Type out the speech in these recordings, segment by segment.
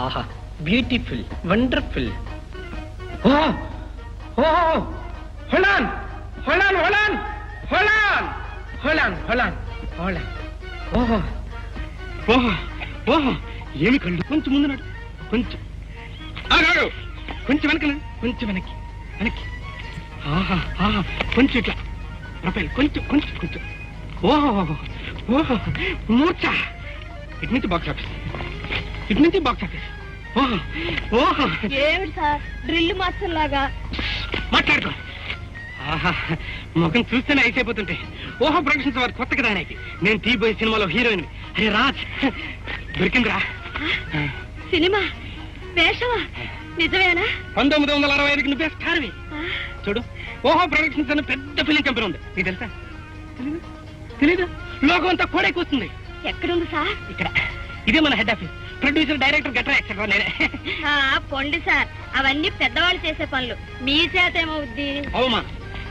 ఆహా, beautiful, wonderful. ఓ ఓ Holon Holon Holon Holon Holon Holon Holon. ఓహో ఓహో ఓహో, ఏమి కళ్ళు. కొంచెం ముందు నాడు, కొంచెం కొంచెం వెనక, కొంచెం వెనక్కి వెనక్కి. ఆహా ఆహా, కొంచెం ఇట్లా ప్రొఫైల్, కొంచెం కొంచెం కొంచెం. ఓహో ఓహో, మూర్ఛ. ఇటు నుంచి బాక్స్ ఆఫీస్, ఇటు నుంచి బాక్స్ ఆఫీస్. ఓహో ఓహో, ఏమిటి సార్ డ్రిల్ మాస్టర్ లాగా మాట్లాడుకో. ఆహా, ముఖం చూస్తేనే అయిపోతుంటే. ఓహో ప్రొడక్షన్స్ వారు కొత్త కదా ఆయనకి. నేను తీయబోయే సినిమాలో హీరోయిన్. అరే రాజ్, దొరికిందిరా. సినిమా వేషమా? నిజమేనా? 1965కి నువ్వే స్టార్వి. చూడు, ఓహో ప్రొడక్షన్స్ అని పెద్ద ఫిలిం కంపెనీ ఉంది, నీకు తెలుసా? తెలీదు? లోకం అంతా కూడా కూస్తుంది. ఎక్కడుంది సార్? ఇక్కడ. ఇదే మన హెడ్ ఆఫీస్. ప్రొడ్యూసర్, డైరెక్టర్ గట్రా ఎక్సెట్రా నేనే. పొండి సార్, అవన్నీ పెద్దవాళ్ళు చేసే పనులు, మీ చేత ఏమవుద్ది? అవుమా,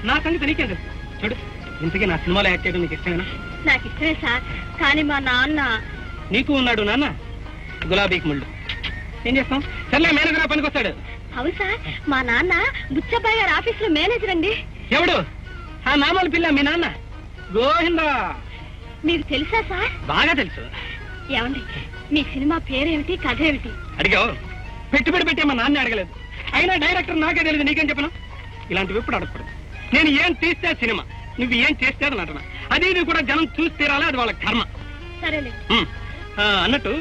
నా సంగతి నీకేం తెలుసు? చూడు, ఇంతకీ నా సినిమాలో యాక్ట్ చేయడం నీకు ఇష్టమేనా? నాకు ఇష్టమే సార్, కానీ మా నాన్న. నీకు ఉన్నాడు నాన్న, గులాబీకి ముళ్ళు. ఏం చేస్తాం? సర్లే, మేనేజర్ పనికి వస్తాడు. అవును సార్, మా నాన్న బుచ్చబ్బాయి గారి ఆఫీస్ లో మేనేజర్ అండి. ఎవడు? ఆ మామూలు పిల్ల మీ నాన్న గోవిందా. మీకు తెలుసా సార్? బాగా తెలుసు. ఏమండి, మీ సినిమా పేరేమిటి, కథ ఏమిటి? అడిగావు, పెట్టుబడి పెట్టే మా నాన్న అడగలేదు. అయినా డైరెక్టర్ నాకే తెలియదు, నీకేం చెప్పను? ఇలాంటివి ఎప్పుడు అడగకూడదు. నేను ఏం తీస్తే సినిమా, నువ్వు ఏం చేస్తే అది నటన. అదే నువ్వు కూడా జనం చూసి తీరాలి, అది వాళ్ళ కర్మ. సరేలే. అన్నట్టు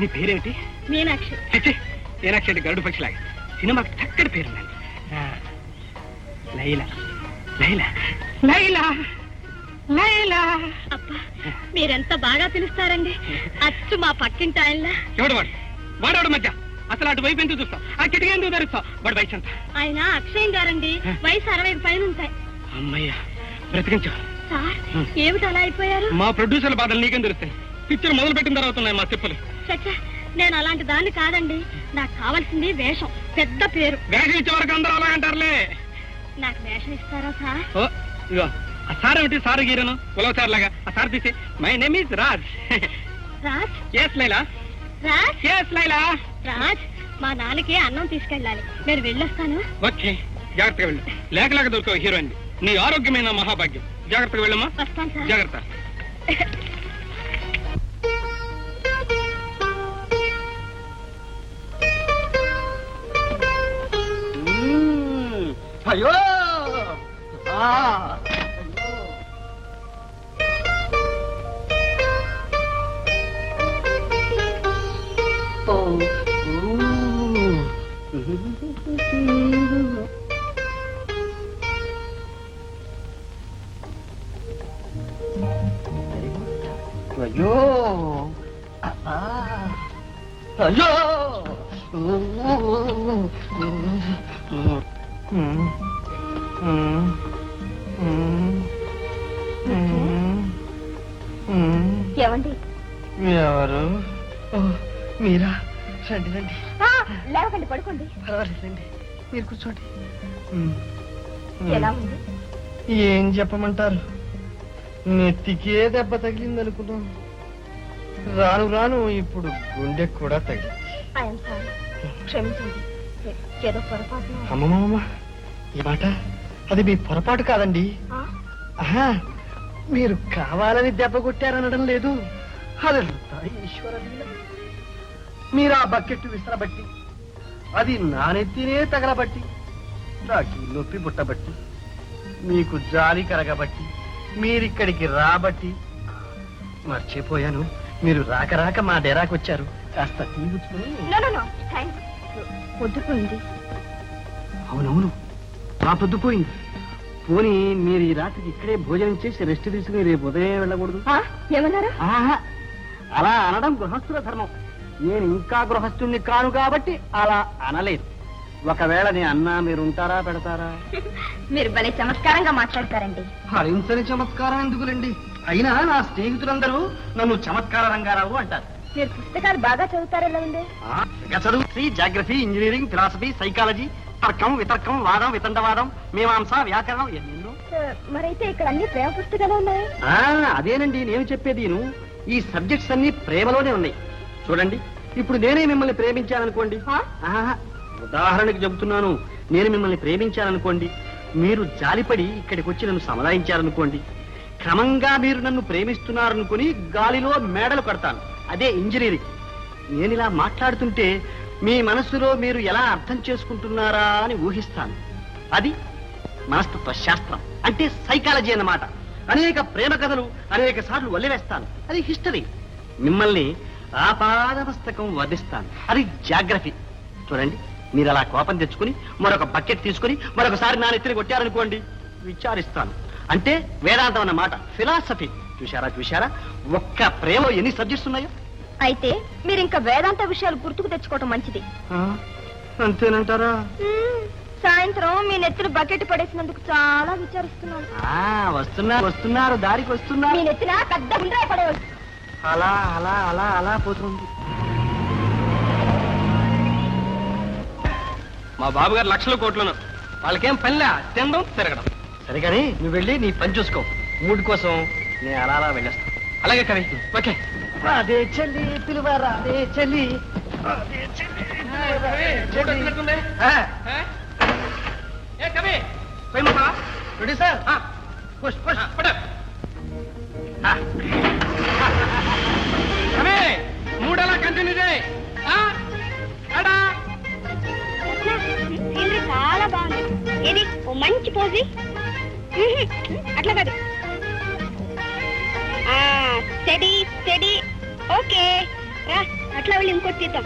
నీ పేరేమిటి? మీనాక్షి. మీనాక్షి అంటే గరుడు పక్షిలాగా. సినిమాకి చక్కటి పేరుందండి. లైలా లైలా లైలా లైలా. అబ్బా, మీరెంత బాగా పిలుస్తారండి. అచ్చు మా పక్కింటి ఆయనలా. ఎవడు వాడు? వాడవాడు మధ్య అసలు అటు వైపు ఎందుకు చూస్తావు? ఆ కిటికీ ఎందుకు ధరిస్తావు? వాడు వయసు ఎంత? ఆయన అక్షయ్ గారండి, వయసు 60 పైన ఉంటాయి. అమ్మయ్యా, బ్రతికించా. సార్, ఏమిటి అలా అయిపోయారు? మా ప్రొడ్యూసర్ల బాధలు నీకేం తెలుస్తాయి? పిక్చర్ మొదలు పెట్టిన తర్వాత ఉన్నాయి మా చెప్పులు. చచ్చా, నేను అలాంటి దాన్ని కాదండి. నాకు కావాల్సింది వేషం, పెద్ద పేరు. వేషం ఇచ్చే వరకు అందరూ అలా అంటారులే. నాకు వేషం ఇస్తారా సార్? ఓ ఇగో, ఆ సార్ ఏమిటి? సారు గీరను ఉలవ సార్ లాగా. ఆ సార్ తీసి, my name is Raj. Raj? Yes Laila. Raj? Yes Laila. Raj, మా నాన్నకి అన్నం తీసుకెళ్ళాలి, నేను వెళ్ళొస్తాను. ఓకే, జాగ్రత్తగా వెళ్ళు. లేక దొరకవు హీరోయిన్. నీ ఆరోగ్యమైన మహాభాగ్యం. జాగ్రత్తగా వెళ్ళమ్మా. వస్తాను సార్. జాగ్రత్త. అయ్యో అయ్యో అయ్యో ఏమండి? ఎవరు? మీరా? రండి రండి. లేవకండి, పడుకోండి. పర్వాలేదండి, మీరు కూర్చోండి. ఎలా ఉంది? ఏం చెప్పమంటారు, నెత్తికే దెబ్బ తగిలింది అనుకున్నాను. రాను రాను ఇప్పుడు గుండె కూడా తగిలింది. క్షమించండి, ఏదో పొరపాటు. అమ్మమ్మ, ఈ మాట అది మీ పొరపాటు కాదండి. ఆహా, మీరు కావాలని దెబ్బ కొట్టారనడం లేదు. అదంతా ఈశ్వర లీల. మీరు ఆ బకెట్ విసరబట్టి, అది నానెత్తినే తగలబట్టి, నాకు నొప్పి పుట్టబట్టి, మీకు జాలి కరగబట్టి, మీరిక్కడికి రాబట్టి మర్చిపోయాను. మీరు రాక రాక మా డెరాకు వచ్చారు. కాస్త టీ పుచ్చుకొని. పొద్దుపోయింది. అవునవును, నా పొద్దుపోయింది. పోనీ మీరు ఈ రాత్రికి ఇక్కడే భోజనం చేసి రెస్ట్ తీసుకుని రేపు ఉదయం వెళ్ళకూడదు? ఏమన్నారు? అలా అనడం గృహస్థుల ధర్మం. నేను ఇంకా గృహస్థుణ్ణి కాను కాబట్టి అలా అనలేదు. ఒకవేళ నేను అన్నా మీరు ఉంటారా, పెడతారా? మీరు భలే చమత్కారంగా మాట్లాడతారండి. హరించని చమత్కారం ఎందుకులండి? అయినా నా స్నేహితులందరూ నన్ను చమత్కార రంగారావు అంటారు. మీరు పుస్తకాలు బాగా చదువుతారెలా ఉంది? చదువు జాగ్రఫీ, ఇంజనీరింగ్, ఫిలాసఫీ, సైకాలజీ, తర్కం, వితర్కం, వాదం, వితండవాదం, మీమాంస, వ్యాకరణం, ఎన్నెన్నో. మరైతే ఇక్కడ అన్ని ప్రేమ పుస్తకాలు ఉన్నాయి. అదేనండి నేను చెప్పేది. ఈ సబ్జెక్ట్స్ అన్ని ప్రేమలోనే ఉన్నాయి. చూడండి, ఇప్పుడు నేనే మిమ్మల్ని ప్రేమించాననుకోండి. ఆహా, ఉదాహరణకి చెబుతున్నాను. నేను మిమ్మల్ని ప్రేమించాననుకోండి, మీరు జాలిపడి ఇక్కడికి వచ్చి నన్ను సముదాయించారనుకోండి, క్రమంగా మీరు నన్ను ప్రేమిస్తున్నారనుకుని గాలిలో మేడలు కడతాను. అదే ఇంజనీరింగ్. నేను ఇలా మాట్లాడుతుంటే మీ మనస్సులో మీరు ఎలా అర్థం చేసుకుంటున్నారా అని ఊహిస్తాను. అది మనస్తత్వ శాస్త్రం, అంటే సైకాలజీ అన్నమాట. అనేక ప్రేమ కథలు అనేక సార్లు వల్లివేస్తాను. అది హిస్టరీ. మిమ్మల్ని ఆపాదమస్తకం వర్ణిస్తాను. అది జాగ్రఫీ. చూడండి, మీరు అలా కోపం తెచ్చుకుని మరొక బకెట్ తీసుకుని మరొకసారి నా నెత్తిని కొట్టారనుకోండి, విచారిస్తాను. అంటే వేదాంతం అన్నమాట, ఫిలాసఫీ. చూశారా ఒక్క ప్రేమ ఎన్ని సబ్జెక్ట్స్ ఉన్నాయో. అయితే మీరు ఇంకా వేదాంత విషయాలు గుర్తుకు తెచ్చుకోవటం మంచిది. అంతేనంటారా? సాయంత్రం మీ నెత్తిన బకెట్ పడేసినందుకు చాలా విచారిస్తున్నాను. వస్తున్నారు దారికి వస్తున్నారు. మీ నెత్తిన పెద్ద గుండ్రాయి పడేవచ్చు. అలా అలా అలా అలా పోతుంది. మా బాబు గారు లక్షల కోట్లను, వాళ్ళకేం పనిలే తినడం తిరగడం. సరిగాని నువ్వు వెళ్ళి నీ పని చూసుకో. మూడు కోసం నేను అలా అలా వెళ్ళేస్తాను. అలాగే కవి. ఓకే. అదే చెల్లి పిలువారా, అదే చెల్లి. Ready sir. మూడలా కంటిన్యూ చేయి. చాలా బాగుంది. ఇది ఓ మంచి పోజీ. అట్లా కాదు. Study study. ఓకే రా, అట్లా వెళ్ళి ఇంకోటి తీద్దాం.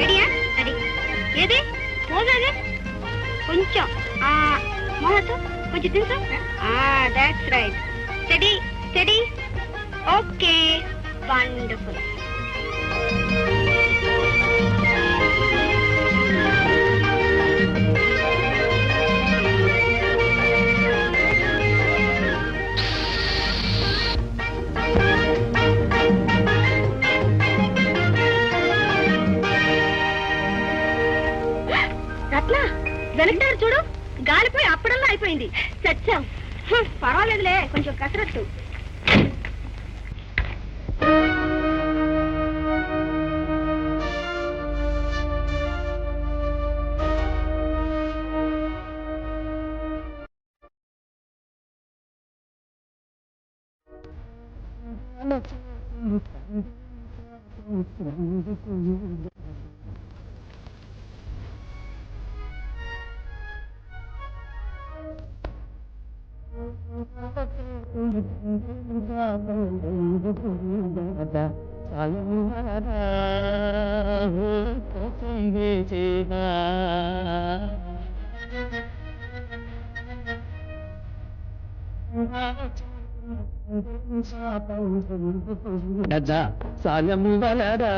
రెడీయా? అది ఏది పోజ్? అదే కొంచెం మొహతో కొంచెం తెలుసా? That's right. Study study. Okay, wonderful. వెనక్టారు చూడు, గాలిపోయి అప్పుడల్లా అయిపోయింది. చచ్చాం. పర్వాలేదులే, కొంచెం కసరత్తు. సాలము వలరా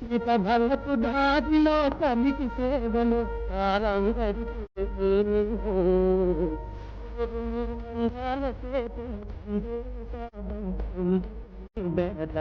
ఇక భగతు దారిలో సమితి సేవలు బేట